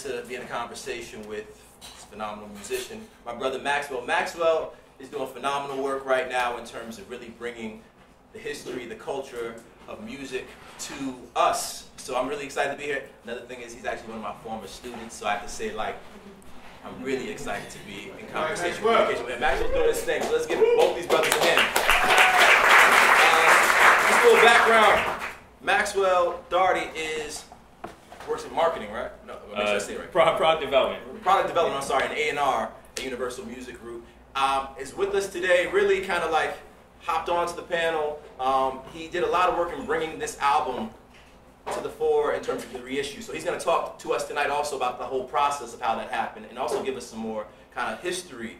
to be in a conversation with this phenomenal musician, my brother Maxwell. Maxwell is doing phenomenal work right now in terms of really bringing the history, the culture of music to us. So I'm really excited to be here. Another thing is he's actually one of my former students, so I have to say, like, I'm really excited to be in conversation, communication with him. Maxwell's doing his thing, so let's give both these brothers a hand. Just a little background. Maxwell Dartey works in marketing, right? No, make sure I say it right. Product development. Product development, I'm sorry, in A&R at Universal Music Group. Is with us today, really kind of like hopped onto the panel. He did a lot of work in bringing this album to the fore in terms of the reissue. So he's going to talk to us tonight also about the whole process of how that happened, and also give us some more kind of history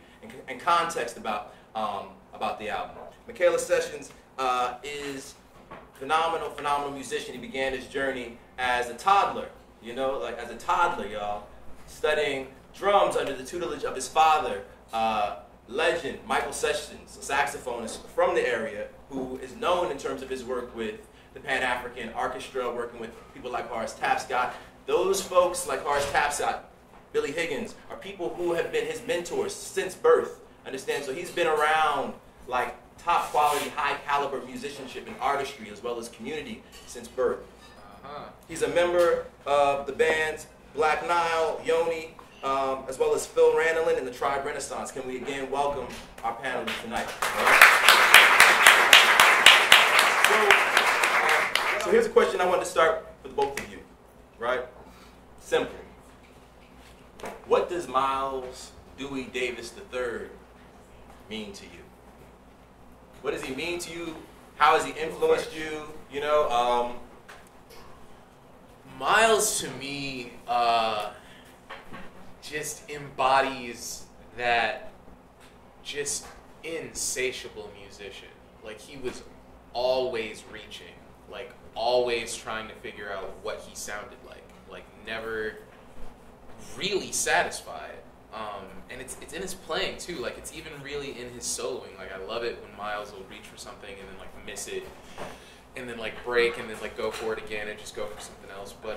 and context about the album. Mekala Sessions is phenomenal musician. He began his journey as a toddler, like as a toddler, y'all, studying drums under the tutelage of his father, legend Michael Sessions, a saxophonist from the area who is known in terms of his work with the Pan-African Orchestra, working with people like Horace Tapscott. Those folks like Horace Tapscott, Billy Higgins, are people who have been his mentors since birth, understand? So he's been around like top quality, high caliber musicianship and artistry as well as community since birth. He's a member of the bands Black Nile, Yoni, as well as Phil Randolin and the Tribe Renaissance. Can we again welcome our panelists tonight? So here's a question I want to start for the both of you, right? Simple. What does Miles Dewey Davis III mean to you? What does he mean to you? How has he influenced you? Miles to me just embodies that just insatiable musician. Like, he was always reaching, like always trying to figure out what he sounded like never really satisfied. And it's in his playing too, like it's even really in his soloing. Like, I love it when Miles will reach for something and then like miss it, and then like break and then like go for it again and just go for something else. But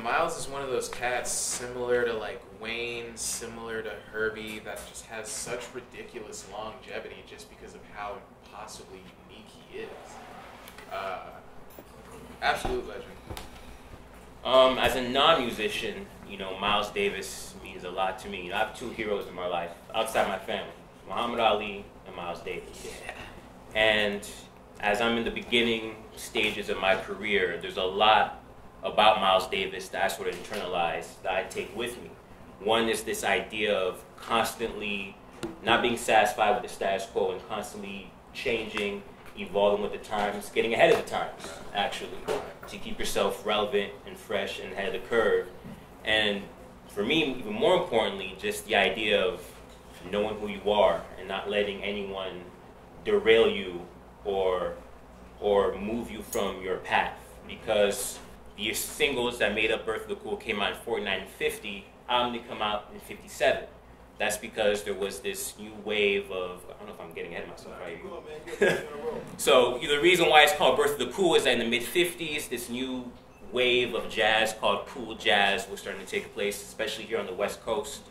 Miles is one of those cats similar to like Wayne, similar to Herbie, that just has such ridiculous longevity just because of how impossibly unique he is. Absolute legend. As a non-musician, Miles Davis means a lot to me. I have two heroes in my life outside my family, Muhammad Ali and Miles Davis. Yeah. And as I'm in the beginning stages of my career, there's a lot about Miles Davis that I sort of internalize, that I take with me. One is this idea of constantly not being satisfied with the status quo and constantly changing, evolving with the times, getting ahead of the times, actually, to keep yourself relevant and fresh and ahead of the curve. And for me, even more importantly, just the idea of knowing who you are and not letting anyone derail you or move you from your path. Because the singles that made up Birth of the Cool came out in 49 and 50, album didn't come out in 57. That's because there was this new wave of, I don't know if I'm getting ahead of myself right. So the reason why it's called Birth of the Cool is that in the mid-50s, this new wave of jazz called cool jazz was starting to take place, especially here on the West Coast.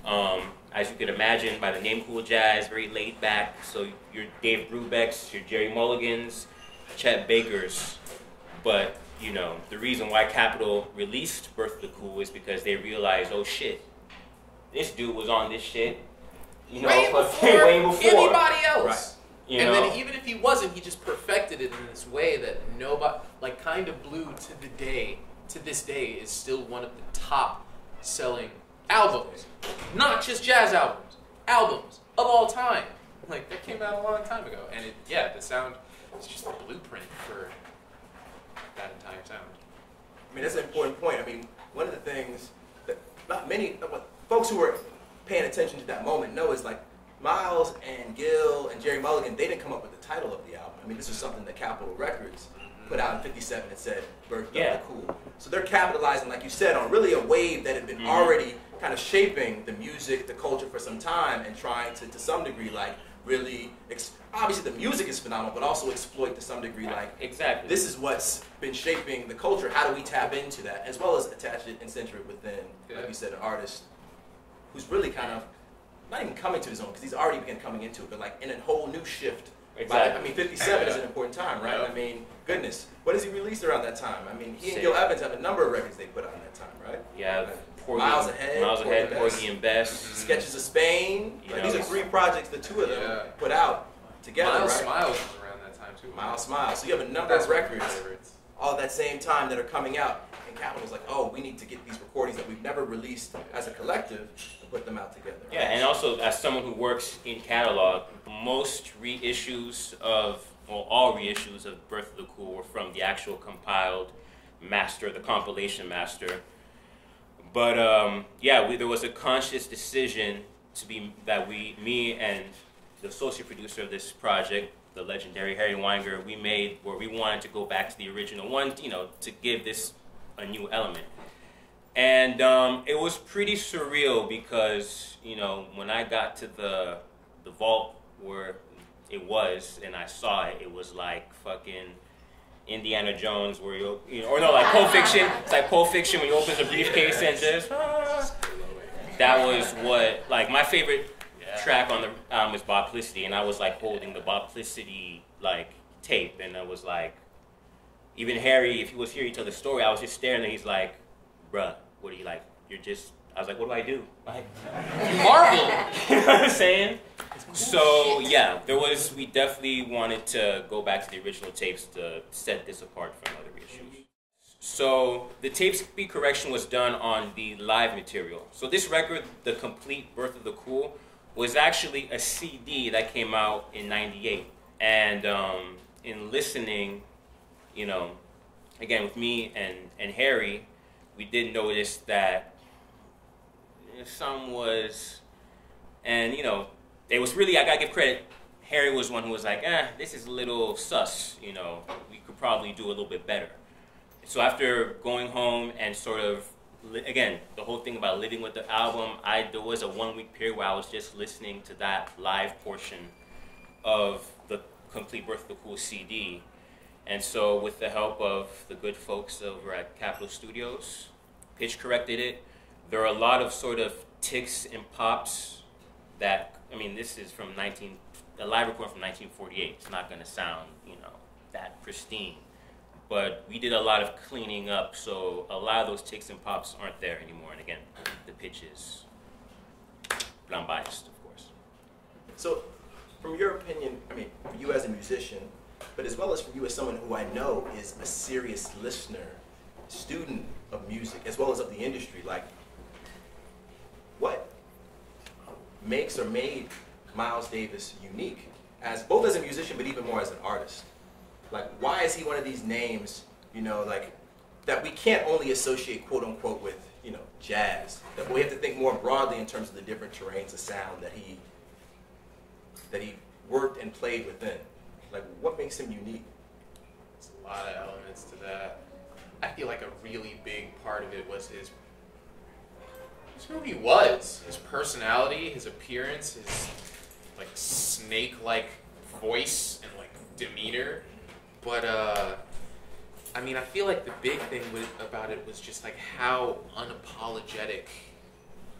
As you could imagine, by the name cool jazz, very laid back. So your Dave Brubecks, your Jerry Mulligans, Chet Bakers. But, the reason why Capitol released Birth of the Cool is because they realized, oh shit, this dude was on this shit, way before anybody else. Right. And then even if he wasn't, he just perfected it in this way that nobody, like Kind of Blue to this day is still one of the top selling albums. Not just jazz albums of all time. Like, that came out a long time ago. And the sound is just the blueprint for that entire sound. I mean, that's an important point. I mean, one of the things that not many folks who were paying attention to that moment know is like Miles and Gil and Jerry Mulligan, they didn't come up with the title of the album. I mean, this was something that Capitol Records put out in 57 and said, Birth of the Cool. So they're capitalizing, like you said, on really a wave that had been already kind of shaping the music, the culture for some time, and trying to some degree, like, really, obviously the music is phenomenal, but also exploit to some degree, like, exactly. this is what's been shaping the culture. How do we tap into that, as well as attach it and center it within, like you said, an artist who's really kind of, not even coming to his own, because he's already been coming into it, but like in a whole new shift. Exactly. I mean, 57 is an important time, right? I mean, goodness. What has he released around that time? I mean, he and Gil Evans have a number of records they put out in that time, right? Yeah. Miles Ahead, Porgy and Bess. Sketches of Spain. Like, these are 3 projects the 2 of them put out together, Miles right? Smiles was around that time too. Miles Smiles. So you have a number of records all at that same time that are coming out. And Capitol was like, oh, we need to get these recordings that we've never released as a collective and put them out together. Yeah, and also as someone who works in catalog, most reissues of, well, all reissues of Birth of the Cool were from the actual compiled master, the compilation master. But yeah, there was a conscious decision me and the associate producer of this project, the legendary Harry Weinger, we made where we wanted to go back to the original one, you know, to give this a new element. And it was pretty surreal because, you know, when I got to the vault where it was and I saw it, it was like fucking Indiana Jones, where you know, or no, like Pulp Fiction. It's like Pulp Fiction when you open the briefcase and just that was what, like, my favorite track on the album is Boplicity, and I was like holding the Boplicity like tape, and I was like, even Harry, if he was here, he'd tell the story. I was just staring, and he's like, "Bruh, what are you like? You're just." I was like, "What do I do?" Like, Marvel. You know what I'm saying? So yeah, we definitely wanted to go back to the original tapes to set this apart from other reissues. So the tape speed correction was done on the live material. So this record, The Complete Birth of the Cool, was actually a CD that came out in '98. And in listening, you know, again with me and Harry, we did notice that some was, and you know, it was really, I gotta give credit, Harry was one who was like, this is a little sus, you know, we could probably do a little bit better. So after going home and sort of, again, the whole thing about living with the album, there was a 1-week period where I was just listening to that live portion of the Complete Birth of the Cool CD. And so with the help of the good folks over at Capitol Studios, pitch corrected it. There are a lot of sort of ticks and pops that, I mean, this is from a live recording from 1948. It's not going to sound, you know, that pristine. But we did a lot of cleaning up, so a lot of those ticks and pops aren't there anymore. And again, the pitch is, but I'm biased, of course. So, from your opinion, I mean, for you as a musician, but as well as for you as someone who I know is a serious listener, student of music, as well as of the industry, like, what makes or made Miles Davis unique, both as a musician, but even more as an artist? Like, why is he one of these names, you know, like, that we can't only associate, quote unquote, with, you know, jazz? That we have to think more broadly in terms of the different terrains of sound that he worked and played within. Like, what makes him unique? There's a lot of elements to that. I feel like a really big part of it was who he was, his personality, his appearance, his like snake-like voice and like demeanor. But I mean, I feel like the big thing about it was just like how unapologetic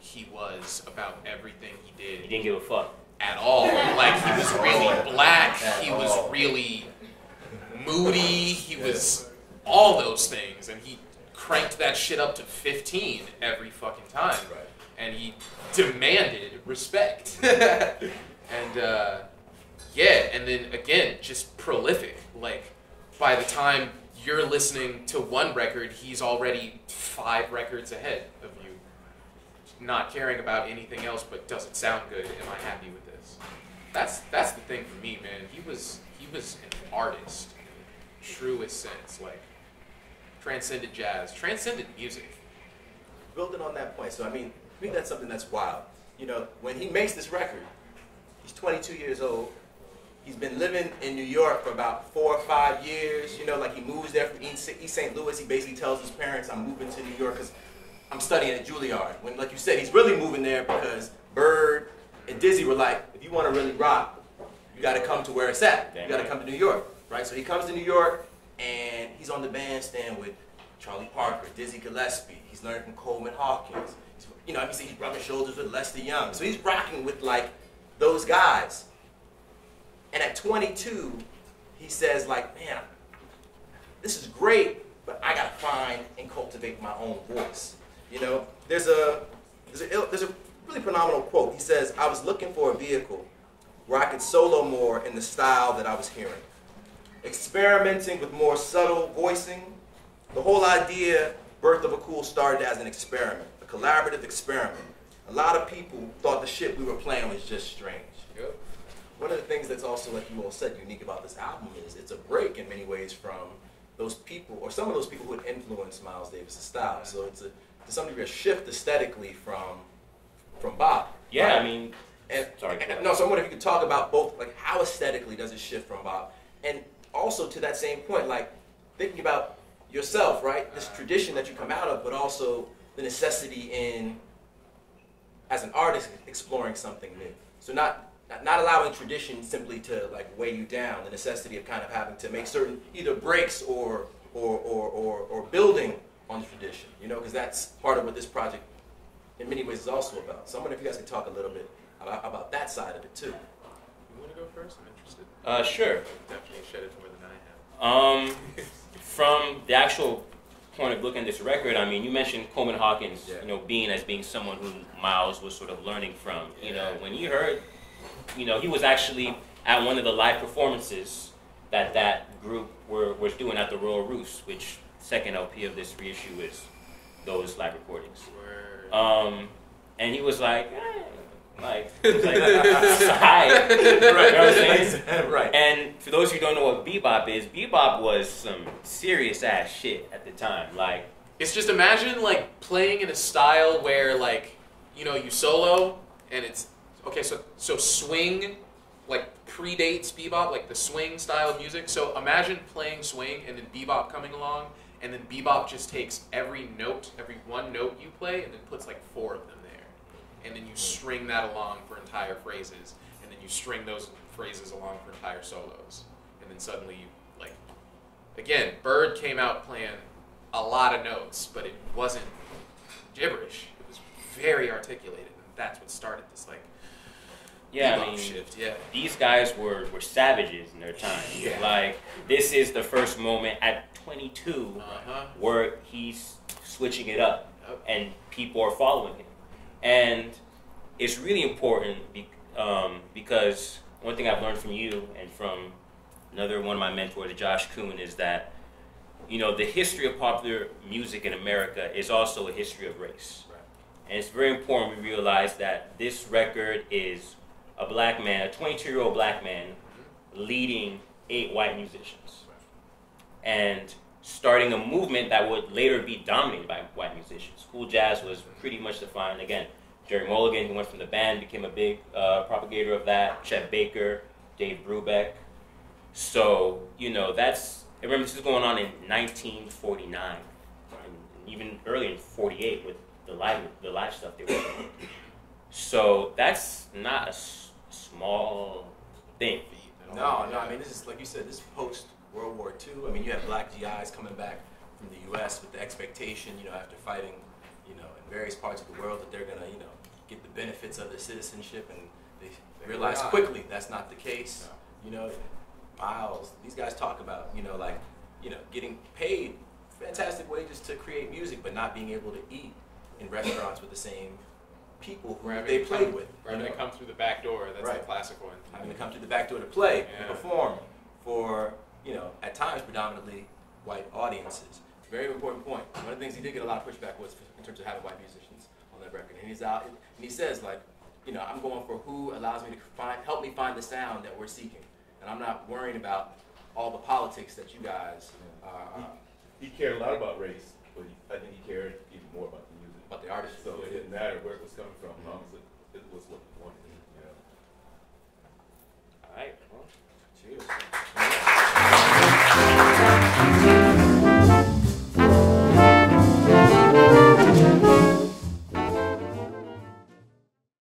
he was about everything he did. He didn't give a fuck at all. Like, he was really black. He was really moody. He was all those things, and he cranked that shit up to 15 every fucking time. Right. And he demanded respect. And yeah, and then again, just prolific. Like, by the time you're listening to one record, he's already 5 records ahead of you. Not caring about anything else, but does it sound good? Am I happy with this? That's the thing for me, man. He was an artist in the truest sense. Like, transcended jazz, transcended music. Building on that point, so I mean, I think that's something that's wild. You know, when he makes this record, he's 22 years old. He's been living in New York for about 4 or 5 years. You know, like, he moves there from East St. Louis. He basically tells his parents, I'm moving to New York because I'm studying at Juilliard. When, like you said, he's really moving there because Bird and Dizzy were like, if you want to really rock, You got to come to where it's at. You got to come to New York, right? So he comes to New York, and he's on the bandstand with Charlie Parker, Dizzy Gillespie. He's learning from Coleman Hawkins. You know, he's rubbing shoulders with Lester Young. So he's rocking with like those guys. And at 22, he says like, man, this is great, but I gotta find and cultivate my own voice. You know, there's a really phenomenal quote. He says, I was looking for a vehicle where I could solo more in the style that I was hearing. Experimenting with more subtle voicing. The whole idea, Birth of a Cool, started as an experiment, a collaborative experiment. A lot of people thought the shit we were playing was just strange. Yep. One of the things that's also, like you all said, unique about this album is it's a break in many ways from those people, or some of those people who had influenced Miles Davis' style. So it's to some degree a shift aesthetically from Bop. Yeah, right? I mean, So I wonder if you could talk about both, like how aesthetically does it shift from Bop, and also to that same point, like thinking about yourself, right? This tradition that you come out of, but also the necessity in, as an artist, exploring something new. So not allowing tradition simply to like weigh you down, the necessity of kind of having to make certain either breaks or building on the tradition, you know, because that's part of what this project in many ways is also about. So I wonder if you guys could talk a little bit about that side of it too. You want to go first? I'm interested. Sure. Definitely shed it more than I have. From the actual point of looking at this record, I mean, you mentioned Coleman Hawkins, Yeah. you know, being someone who Miles was sort of learning from. You know, when he heard, you know, he was actually at one of the live performances that group was doing at the Royal Roost, which second LP of this reissue is those live recordings. And he was like, hi. You know what I'm saying? Right. And for those who don't know what bebop is, bebop was some serious ass shit at the time. Like, It's just imagine like playing in a style where like, you know, you solo and it's okay. So swing like predates bebop, like the swing style of music. So imagine playing swing and then bebop coming along, and then bebop just takes every one note you play, and then puts like 4 of them there, and then you string that along for entire phrases, and then you string those phrases along for entire solos, and then suddenly you like, again, Bird came out playing a lot of notes, but it wasn't gibberish. It was very articulated, and that's what started this like yeah, bebop I mean, shift. Yeah, these guys were savages in their time. Yeah. Like, this is the first moment at 22 where he's switching it up, and people are following him. And it's really important because one thing I've learned from you and from another one of my mentors, Josh Kuhn, is that, you know, the history of popular music in America is also a history of race. Right. And it's very important we realize that this record is a black man, a 22-year-old black man, leading 8 white musicians. And starting a movement that would later be dominated by white musicians. Cool jazz was pretty much defined. Again, Jerry Mulligan, who went from the band, became a big propagator of that. Chet Baker, Dave Brubeck. So, you know, I remember this is going on in 1949, and even earlier in 48 with the live stuff they were doing. So that's not a small thing. No, I mean, this is, like you said, this is post-World War II. I mean, you have black GIs coming back from the U.S. with the expectation, you know, after fighting, you know, in various parts of the world that they're going to, you know, get the benefits of their citizenship, and they realize quickly that's not the case. You know, Miles, these guys talk about, you know, like, you know, getting paid fantastic wages to create music, but not being able to eat in restaurants with the same people who they played with. Rather than come through the back door, that's the classic one. Having to come through the back door to play and perform for, you know, at times predominantly white audiences. Very important point. One of the things he did get a lot of pushback was in terms of having white musicians on that record. And he's out, and he says, like, you know, I'm going for who allows me to help me find the sound that we're seeking. And I'm not worrying about all the politics that you guys he cared a lot about race, but I think he cared even more about the music. About the artist. So it didn't matter where it was coming from, as long as it was what he wanted.